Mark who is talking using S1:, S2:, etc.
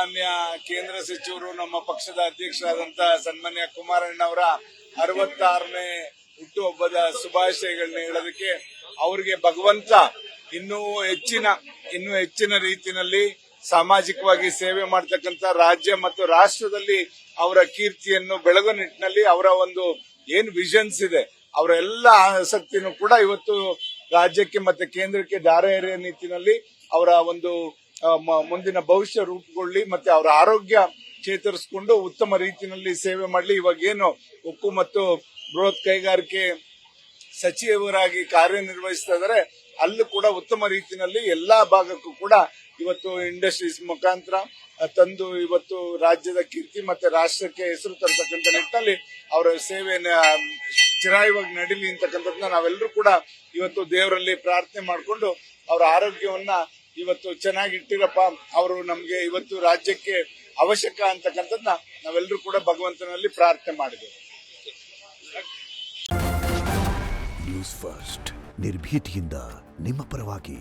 S1: ಮಾನ್ಯ ಕೇಂದ್ರ ಸಚಿವರು ನಮ್ಮ ಪಕ್ಷದ ಅಧ್ಯಕ್ಷರಾದಂತ ಸನ್ಮಾನ್ಯ ಕುಮಾರಣ್ಣವರ 66ನೇ ಹುಟ್ಟುಹಬ್ಬದ ಶುಭಾಶಯಗಳನ್ನ ಹೇಳೋದಕ್ಕೆ ಅವರಿಗೆ ಭಗವಂತ ಇನ್ನೂ ಹೆಚ್ಚಿನ ರೀತಿಯಲ್ಲಿ ಸಾಮಾಜಿಕವಾಗಿ ಸೇವೆ ಮಾಡತಕ್ಕಂತ ರಾಜ್ಯ ಮತ್ತು ರಾಷ್ಟ್ರದಲ್ಲಿ ಅವರ ಕೀರ್ತಿಯನ್ನು ಬೆಳಗೋ ನಿಟ್ಟಿನಲ್ಲಿ ಅವರ ಒಂದು ಏನ್ ವಿಷನ್ಸ್ ಇದೆ ಅವರ ಎಲ್ಲ ಆಸಕ್ತಿನೂ ಕೂಡ ಇವತ್ತು ರಾಜ್ಯಕ್ಕೆ ಮತ್ತೆ ಕೇಂದ್ರಕ್ಕೆ ದಾರ ಎರೆಯ ನಿಟ್ಟಿನಲ್ಲಿ ಅವರ ಒಂದು ಮುಂದಿನ ಭವಿಷ್ಯ ರೂಪುಗೊಳ್ಳಿ ಮತ್ತೆ ಅವರ ಆರೋಗ್ಯ ಚೇತರಿಸಿಕೊಂಡು ಉತ್ತಮ ರೀತಿಯಲ್ಲಿ ಸೇವೆ ಮಾಡಲಿ. ಇವಾಗ ಏನು ಉಕ್ಕು ಮತ್ತು ಬೃಹತ್ ಕೈಗಾರಿಕೆ ಸಚಿವರಾಗಿ ಕಾರ್ಯನಿರ್ವಹಿಸ್ತಾ ಇದ್ದಾರೆ, ಅಲ್ಲೂ ಕೂಡ ಉತ್ತಮ ರೀತಿಯಲ್ಲಿ ಎಲ್ಲಾ ಭಾಗಕ್ಕೂ ಕೂಡ ಇವತ್ತು ಇಂಡಸ್ಟ್ರೀಸ್ ಮುಖಾಂತರ ತಂದು ಇವತ್ತು ರಾಜ್ಯದ ಕೀರ್ತಿ ಮತ್ತೆ ರಾಷ್ಟ್ರಕ್ಕೆ ಹೆಸರು ತರತಕ್ಕಂಥ ನಿಟ್ಟಿನಲ್ಲಿ ಅವರ ಸೇವೆಯನ್ನು ಚಿರಾಯವಾಗಿ ನಡೀಲಿ ಅಂತಕ್ಕಂಥದ್ದನ್ನ ನಾವೆಲ್ಲರೂ ಕೂಡ ಇವತ್ತು ದೇವರಲ್ಲಿ ಪ್ರಾರ್ಥನೆ ಮಾಡಿಕೊಂಡು ಅವರ ಆರೋಗ್ಯವನ್ನ ಇವತ್ತು ಚೆನ್ನಾಗಿಟ್ಟಿರಪ್ಪ, ಅವರು ನಮ್ಗೆ ಇವತ್ತು ರಾಜ್ಯಕ್ಕೆ ಅವಶ್ಯಕ ಅಂತಕ್ಕಂಥದ್ದನ್ನ ನಾವೆಲ್ಲರೂ ಕೂಡ ಭಗವಂತನಲ್ಲಿ ಪ್ರಾರ್ಥನೆ ಮಾಡಿದ್ದೇವೆ.
S2: ನ್ಯೂಸ್ ಫಸ್ಟ್ ನಿರ್ಭೀತಿಯಿಂದ ನಿಮ್ಮ ಪರವಾಗಿ.